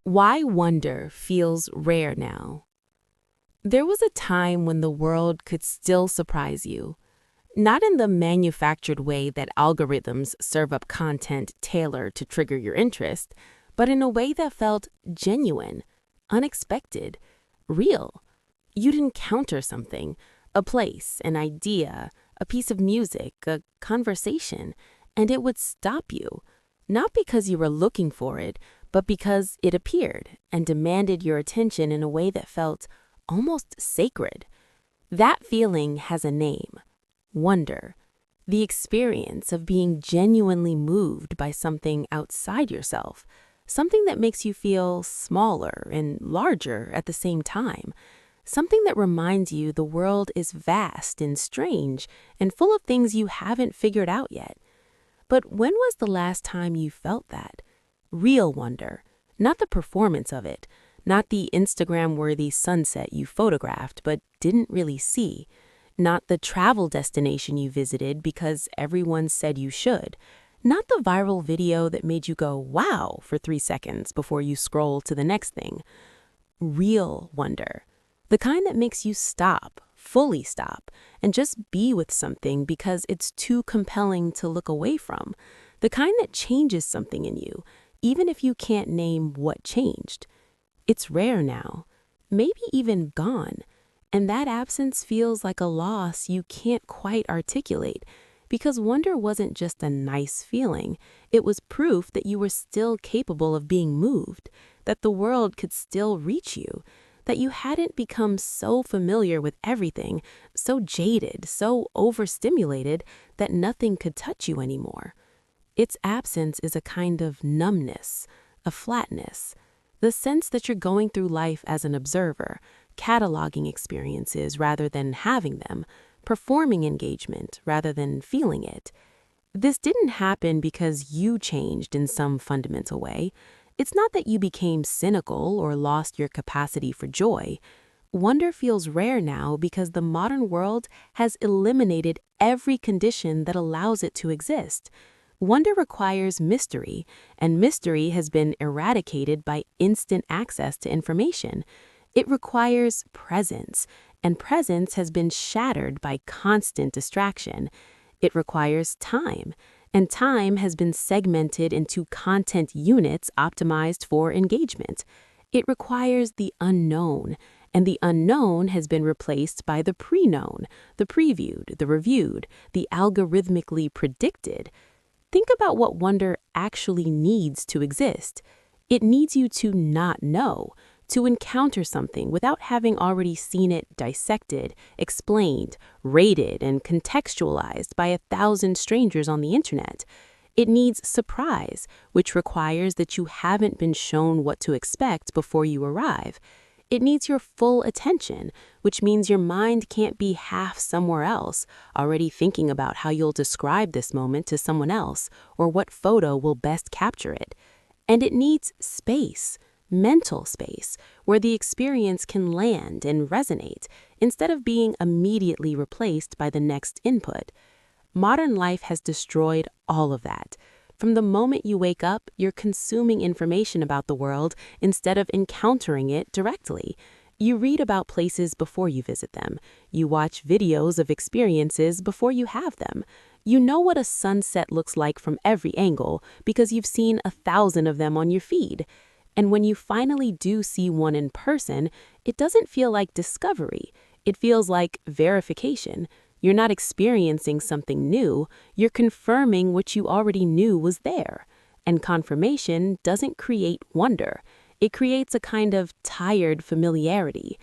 Why wonder feels rare now. There was a time when the world could still surprise you, not in the manufactured way that algorithms serve up content tailored to trigger your interest, but in a way that felt genuine, unexpected, real. You'd encounter something, a place, an idea, a piece of music, a conversation, and it would stop you, not because you were looking for it, but because it appeared and demanded your attention in a way that felt almost sacred. That feeling has a name: wonder. The experience of being genuinely moved by something outside yourself, something that makes you feel smaller and larger at the same time, something that reminds you the world is vast and strange and full of things you haven't figured out yet. But when was the last time you felt that? Real wonder, not the performance of it, not the Instagram-worthy sunset you photographed but didn't really see, not the travel destination you visited because everyone said you should, not the viral video that made you go wow for 3 seconds before you scroll to the next thing. Real wonder, the kind that makes you stop, fully stop, and just be with something because it's too compelling to look away from, the kind that changes something in you, even if you can't name what changed. It's rare now, maybe even gone, and that absence feels like a loss you can't quite articulate, because wonder wasn't just a nice feeling, it was proof that you were still capable of being moved, that the world could still reach you, that you hadn't become so familiar with everything, so jaded, so overstimulated, that nothing could touch you anymore. Its absence is a kind of numbness, a flatness, the sense that you're going through life as an observer, cataloging experiences rather than having them, performing engagement rather than feeling it. This didn't happen because you changed in some fundamental way. It's not that you became cynical or lost your capacity for joy. Wonder feels rare now because the modern world has eliminated every condition that allows it to exist. Wonder requires mystery, and mystery has been eradicated by instant access to information. It requires presence, and presence has been shattered by constant distraction. It requires time, and time has been segmented into content units optimized for engagement. It requires the unknown, and the unknown has been replaced by the pre-known, the previewed, the reviewed, the algorithmically predicted. Think about what wonder actually needs to exist. It needs you to not know, to encounter something without having already seen it dissected, explained, rated, and contextualized by 1,000 strangers on the internet. It needs surprise, which requires that you haven't been shown what to expect before you arrive. It needs your full attention, which means your mind can't be half somewhere else, already thinking about how you'll describe this moment to someone else or what photo will best capture it. And it needs space, mental space, where the experience can land and resonate instead of being immediately replaced by the next input. Modern life has destroyed all of that. From the moment you wake up, you're consuming information about the world instead of encountering it directly. You read about places before you visit them. You watch videos of experiences before you have them. You know what a sunset looks like from every angle because you've seen 1,000 of them on your feed. And when you finally do see one in person, it doesn't feel like discovery. It feels like verification. You're not experiencing something new, you're confirming what you already knew was there. And confirmation doesn't create wonder. It creates a kind of tired familiarity.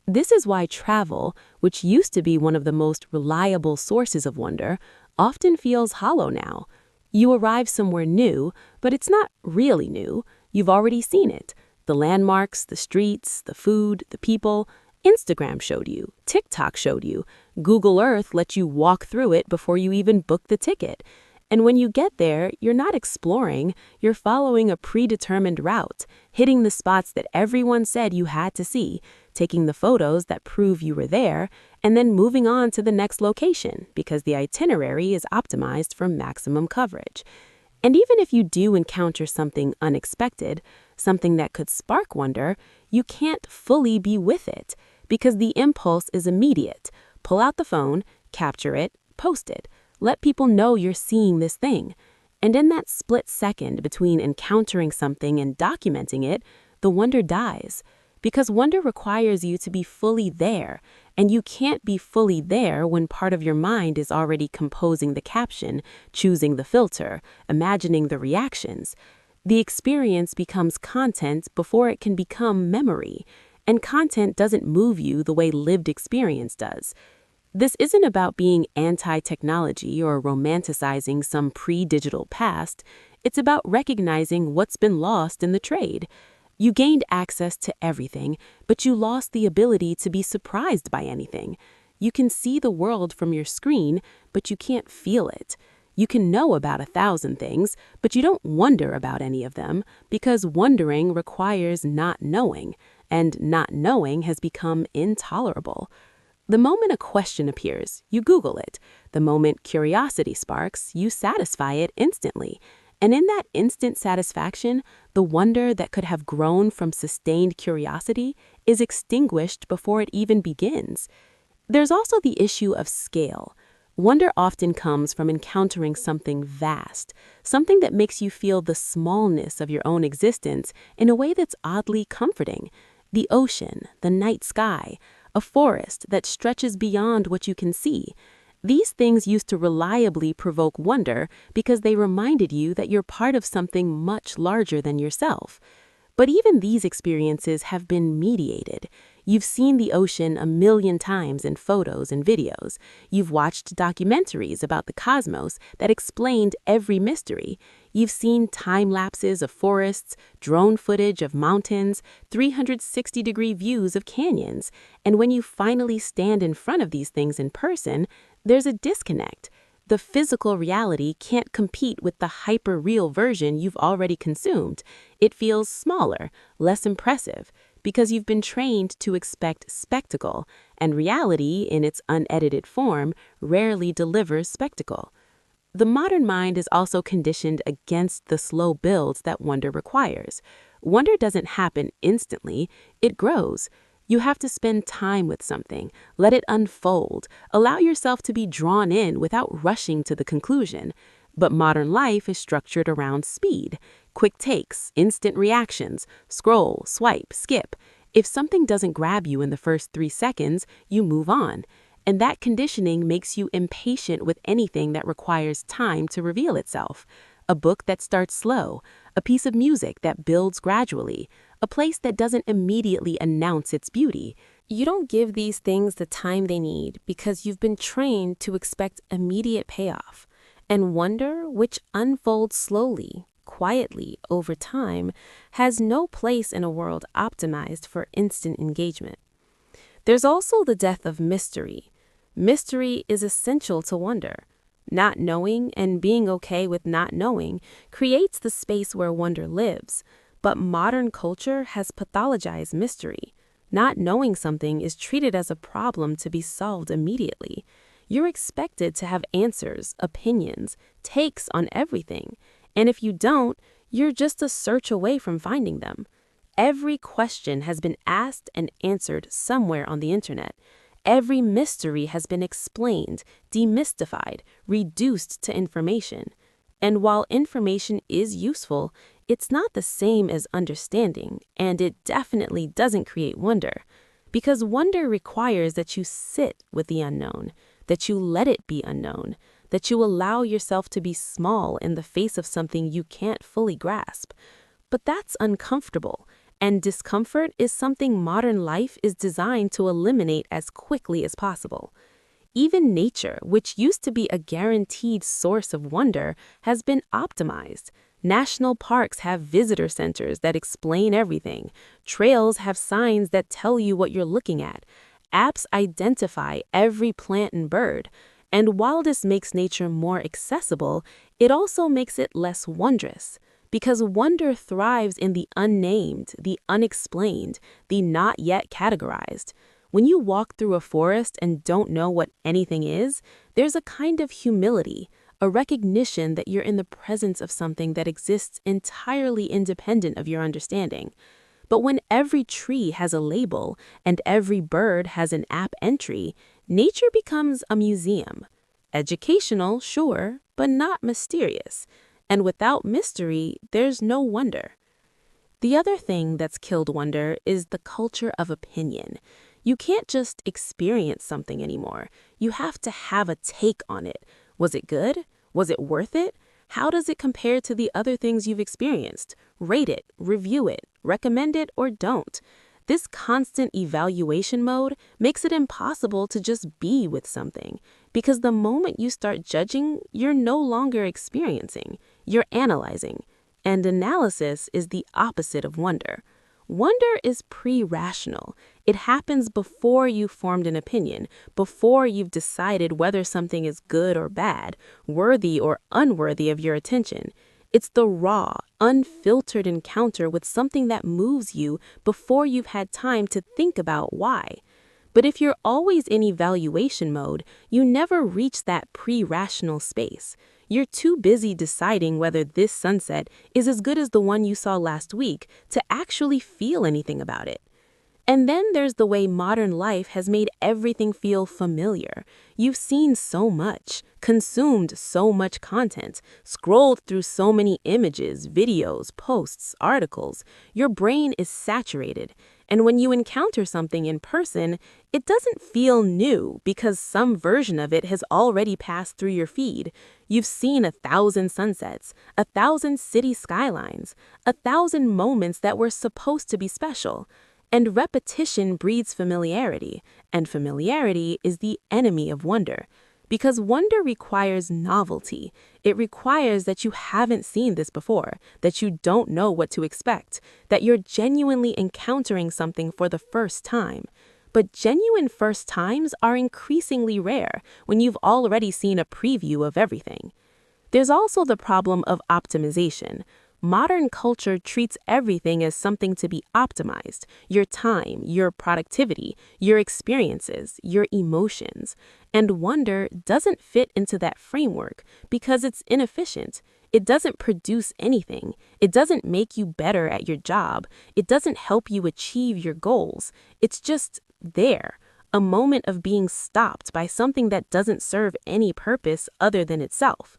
This is why travel, which used to be one of the most reliable sources of wonder, often feels hollow now. You arrive somewhere new, but it's not really new. You've already seen it. The landmarks, the streets, the food, the people. Instagram showed you, TikTok showed you, Google Earth let you walk through it before you even book the ticket. And when you get there, you're not exploring, you're following a predetermined route, hitting the spots that everyone said you had to see, taking the photos that prove you were there, and then moving on to the next location because the itinerary is optimized for maximum coverage. And even if you do encounter something unexpected, something that could spark wonder, you can't fully be with it because the impulse is immediate. Pull out the phone, capture it, post it. Let people know you're seeing this thing. And in that split second between encountering something and documenting it, the wonder dies. Because wonder requires you to be fully there, and you can't be fully there when part of your mind is already composing the caption, choosing the filter, imagining the reactions. The experience becomes content before it can become memory, and content doesn't move you the way lived experience does. This isn't about being anti-technology or romanticizing some pre-digital past. It's about recognizing what's been lost in the trade. You gained access to everything, but you lost the ability to be surprised by anything. You can see the world from your screen, but you can't feel it. You can know about 1,000 things, but you don't wonder about any of them because wondering requires not knowing, and not knowing has become intolerable. The moment a question appears, you Google it. The moment curiosity sparks, you satisfy it instantly. And in that instant satisfaction, the wonder that could have grown from sustained curiosity is extinguished before it even begins. There's also the issue of scale. Wonder often comes from encountering something vast, something that makes you feel the smallness of your own existence in a way that's oddly comforting. The ocean, the night sky, a forest that stretches beyond what you can see. These things used to reliably provoke wonder because they reminded you that you're part of something much larger than yourself. But even these experiences have been mediated. You've seen the ocean 1,000,000 times in photos and videos. You've watched documentaries about the cosmos that explained every mystery. You've seen time lapses of forests, drone footage of mountains, 360-degree views of canyons. And when you finally stand in front of these things in person, there's a disconnect. The physical reality can't compete with the hyper-real version you've already consumed. It feels smaller, less impressive, because you've been trained to expect spectacle, and reality, in its unedited form, rarely delivers spectacle. The modern mind is also conditioned against the slow builds that wonder requires. Wonder doesn't happen instantly, it grows. You have to spend time with something, let it unfold, allow yourself to be drawn in without rushing to the conclusion. But modern life is structured around speed, quick takes, instant reactions, scroll, swipe, skip. If something doesn't grab you in the first 3 seconds, you move on. And that conditioning makes you impatient with anything that requires time to reveal itself. A book that starts slow, a piece of music that builds gradually, a place that doesn't immediately announce its beauty. You don't give these things the time they need because you've been trained to expect immediate payoff. And wonder, which unfolds slowly, quietly, over time, has no place in a world optimized for instant engagement. There's also the death of mystery. Mystery is essential to wonder. Not knowing and being okay with not knowing creates the space where wonder lives. But modern culture has pathologized mystery. Not knowing something is treated as a problem to be solved immediately. You're expected to have answers, opinions, takes on everything. And if you don't, you're just a search away from finding them. Every question has been asked and answered somewhere on the internet. Every mystery has been explained, demystified, reduced to information. And while information is useful, it's not the same as understanding, and it definitely doesn't create wonder. Because wonder requires that you sit with the unknown, that you let it be unknown, that you allow yourself to be small in the face of something you can't fully grasp. But that's uncomfortable. And discomfort is something modern life is designed to eliminate as quickly as possible. Even nature, which used to be a guaranteed source of wonder, has been optimized. National parks have visitor centers that explain everything. Trails have signs that tell you what you're looking at. Apps identify every plant and bird. And while this makes nature more accessible, it also makes it less wondrous. Because wonder thrives in the unnamed, the unexplained, the not yet categorized. When you walk through a forest and don't know what anything is, there's a kind of humility, a recognition that you're in the presence of something that exists entirely independent of your understanding. But when every tree has a label and every bird has an app entry, nature becomes a museum. Educational, sure, but not mysterious. And without mystery, there's no wonder. The other thing that's killed wonder is the culture of opinion. You can't just experience something anymore. You have to have a take on it. Was it good? Was it worth it? How does it compare to the other things you've experienced? Rate it, review it, recommend it, or don't. This constant evaluation mode makes it impossible to just be with something, because the moment you start judging, you're no longer experiencing, you're analyzing. And analysis is the opposite of wonder. Wonder is pre-rational. It happens before you've formed an opinion, before you've decided whether something is good or bad, worthy or unworthy of your attention. It's the raw, unfiltered encounter with something that moves you before you've had time to think about why. But if you're always in evaluation mode, you never reach that pre-rational space. You're too busy deciding whether this sunset is as good as the one you saw last week to actually feel anything about it. And then there's the way modern life has made everything feel familiar. You've seen so much, consumed so much content, scrolled through so many images, videos, posts, articles. Your brain is saturated. And when you encounter something in person, it doesn't feel new because some version of it has already passed through your feed. You've seen 1,000 sunsets, 1,000 city skylines, 1,000 moments that were supposed to be special. And repetition breeds familiarity, and familiarity is the enemy of wonder. Because wonder requires novelty. It requires that you haven't seen this before, that you don't know what to expect, that you're genuinely encountering something for the first time. But genuine first times are increasingly rare when you've already seen a preview of everything. There's also the problem of optimization. Modern culture treats everything as something to be optimized: your time, your productivity, your experiences, your emotions. And wonder doesn't fit into that framework because it's inefficient. It doesn't produce anything. It doesn't make you better at your job. It doesn't help you achieve your goals. It's just there, a moment of being stopped by something that doesn't serve any purpose other than itself.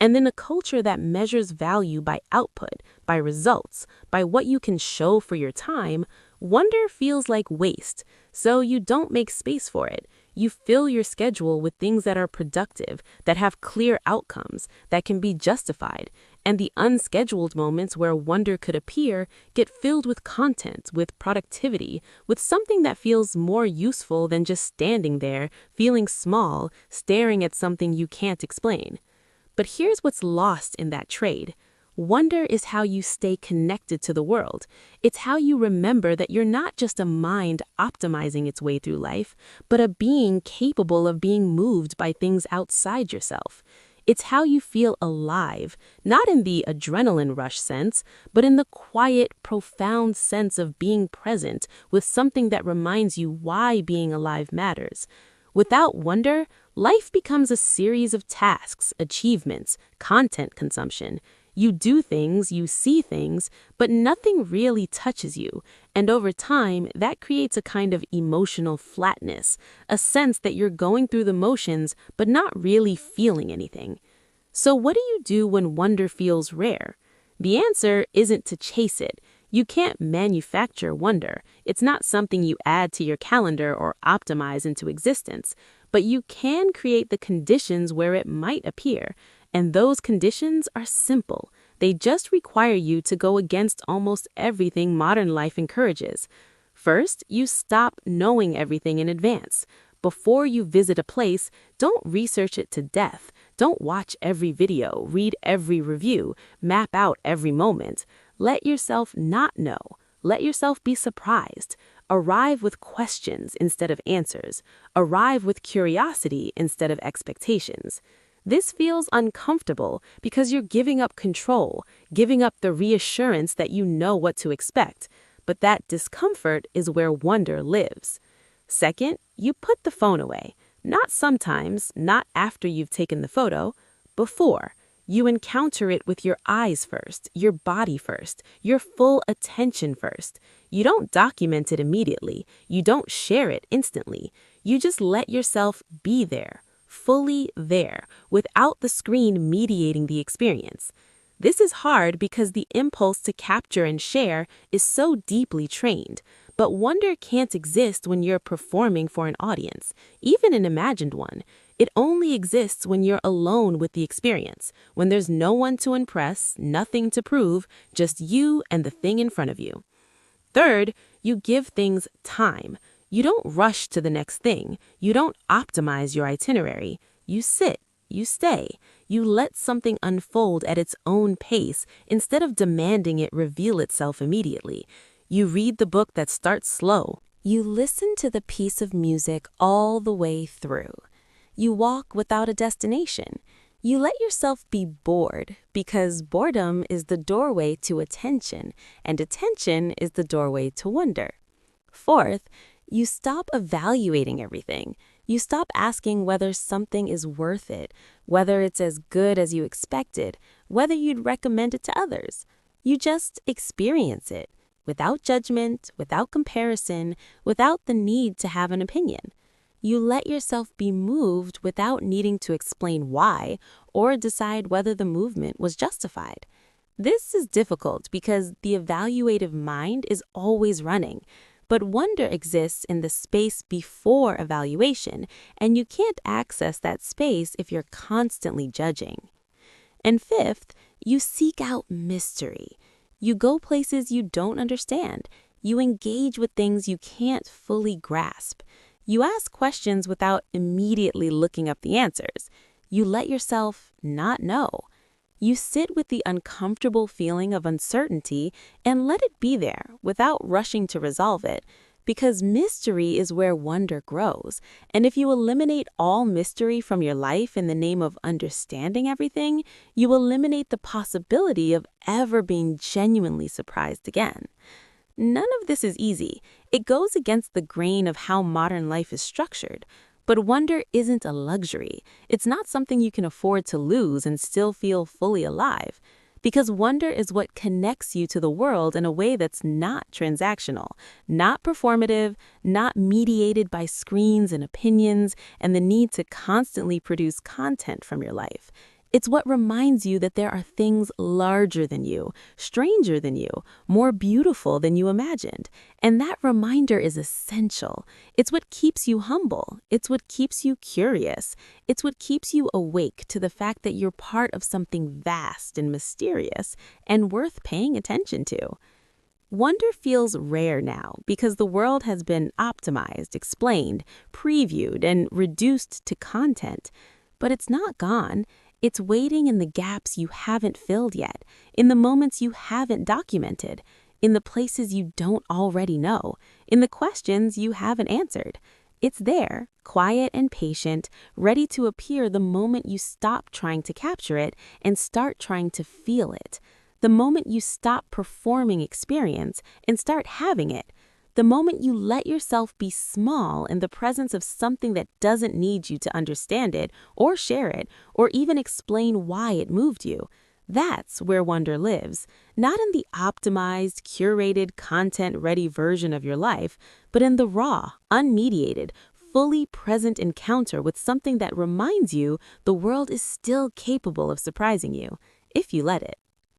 And in a culture that measures value by output, by results, by what you can show for your time, wonder feels like waste. So you don't make space for it. You fill your schedule with things that are productive, that have clear outcomes, that can be justified. And the unscheduled moments where wonder could appear get filled with content, with productivity, with something that feels more useful than just standing there, feeling small, staring at something you can't explain. But here's what's lost in that trade. Wonder is how you stay connected to the world. It's how you remember that you're not just a mind optimizing its way through life, but a being capable of being moved by things outside yourself. It's how you feel alive, not in the adrenaline rush sense, but in the quiet, profound sense of being present with something that reminds you why being alive matters. Without wonder, life becomes a series of tasks, achievements, content consumption. You do things, you see things, but nothing really touches you. And over time, that creates a kind of emotional flatness, a sense that you're going through the motions, but not really feeling anything. So what do you do when wonder feels rare? The answer isn't to chase it. You can't manufacture wonder. It's not something you add to your calendar or optimize into existence. But you can create the conditions where it might appear. And those conditions are simple. They just require you to go against almost everything modern life encourages. First, you stop knowing everything in advance. Before you visit a place, don't research it to death. Don't watch every video, read every review, map out every moment. Let yourself not know. Let yourself be surprised. Arrive with questions instead of answers. Arrive with curiosity instead of expectations. This feels uncomfortable because you're giving up control, giving up the reassurance that you know what to expect. But that discomfort is where wonder lives. Second, you put the phone away. Not sometimes, not after you've taken the photo, Before, you encounter it with your eyes first, your body first, your full attention first. You don't document it immediately. You don't share it instantly. You just let yourself be there, fully there, without the screen mediating the experience. This is hard because the impulse to capture and share is so deeply trained. But wonder can't exist when you're performing for an audience, even an imagined one. It only exists when you're alone with the experience, when there's no one to impress, nothing to prove, just you and the thing in front of you. Third, you give things time. You don't rush to the next thing. You don't optimize your itinerary. You sit, you stay. You let something unfold at its own pace instead of demanding it reveal itself immediately. You read the book that starts slow. You listen to the piece of music all the way through. You walk without a destination. You let yourself be bored because boredom is the doorway to attention, and attention is the doorway to wonder. Fourth, you stop evaluating everything. You stop asking whether something is worth it, whether it's as good as you expected, whether you'd recommend it to others. You just experience it, without judgment, without comparison, without the need to have an opinion. You let yourself be moved without needing to explain why or decide whether the movement was justified. This is difficult because the evaluative mind is always running, but wonder exists in the space before evaluation, and you can't access that space if you're constantly judging. And fifth, you seek out mystery. You go places you don't understand. You engage with things you can't fully grasp. You ask questions without immediately looking up the answers. You let yourself not know. You sit with the uncomfortable feeling of uncertainty and let it be there without rushing to resolve it, because mystery is where wonder grows. And if you eliminate all mystery from your life in the name of understanding everything, you eliminate the possibility of ever being genuinely surprised again. None of this is easy. It goes against the grain of how modern life is structured. But wonder isn't a luxury. It's not something you can afford to lose and still feel fully alive. Because wonder is what connects you to the world in a way that's not transactional, not performative, not mediated by screens and opinions and the need to constantly produce content from your life. It's what reminds you that there are things larger than you, stranger than you, more beautiful than you imagined. And that reminder is essential. It's what keeps you humble. It's what keeps you curious. It's what keeps you awake to the fact that you're part of something vast and mysterious and worth paying attention to. Wonder feels rare now because the world has been optimized, explained, previewed, and reduced to content. But it's not gone. It's waiting in the gaps you haven't filled yet, in the moments you haven't documented, in the places you don't already know, in the questions you haven't answered. It's there, quiet and patient, ready to appear the moment you stop trying to capture it and start trying to feel it. The moment you stop performing experience and start having it. The moment you let yourself be small in the presence of something that doesn't need you to understand it or share it or even explain why it moved you. That's where wonder lives, not in the optimized, curated, content-ready version of your life, but in the raw, unmediated, fully present encounter with something that reminds you the world is still capable of surprising you, if you let it.